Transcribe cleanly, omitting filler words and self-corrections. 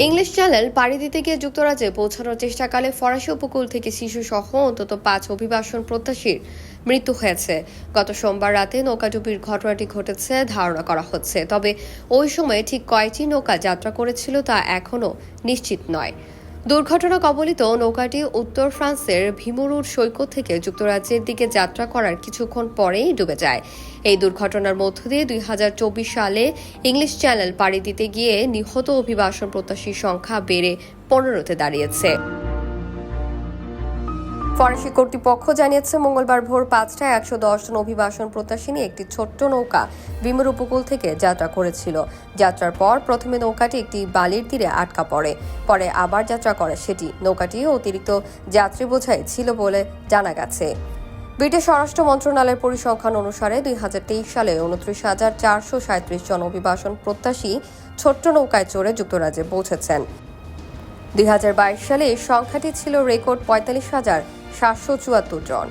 English channel পাড়ি দিতে গিয়ে যুক্তরাজ্যে পৌঁছানোর চেষ্টাকালে ফরাসি উপকূল থেকে শিশুসহ অন্তত 5 অভিবাসন প্রত্যাশীর মৃত্যু হয়েছে। গত সোমবার রাতে নৌকাডুবির ঘটনাটি ঘটেছে ধারণা করা হচ্ছে, তবে ওই সময়ে ঠিক কয়টি নৌকা যাত্রা করেছিল তা এখনও নিশ্চিত নয়। দুর্ঘটনা কবলিত নৌকাটি উত্তর ফ্রান্সের ভিমুরুর সৈকত থেকে যুক্তরাজ্যের দিকে যাত্রা করার কিছুক্ষণ পরেই ডুবে যায়। এই দুর্ঘটনার মধ্য দিয়ে 2024 সালে ইংলিশ চ্যানেল পাড়ি দিতে গিয়ে নিহত অভিবাসন প্রত্যাশীর সংখ্যা বেড়ে 15তে দাঁড়িয়েছে। ফরাসি কর্তৃপক্ষ জানিয়েছে, মঙ্গলবার ভোর 5টায় 110 জন অভিবাসন প্রত্যাশী নিয়ে একটি ছোট্ট নৌকা ভিমুর উপকূল থেকে যাত্রা করেছিল। যাত্রার পর প্রথমে নৌকাটি একটি বালির তীরে আটকা পড়ে, পরে আবার যাত্রা করে সেটি। নৌকাটি অতিরিক্ত যাত্রী বোঝাই ছিল বলে জানা গেছে। ব্রিটিশ স্বরাষ্ট্র মন্ত্রণালয়ের পরিসংখ্যান অনুসারে 2023 সালে 29,437 জন অভিবাসন প্রত্যাশী ছোট্ট নৌকায় চড়ে যুক্তরাজ্যে পৌঁছেছেন। 2022 সালে এই সংখ্যাটি ছিল রেকর্ড 45,774 জন।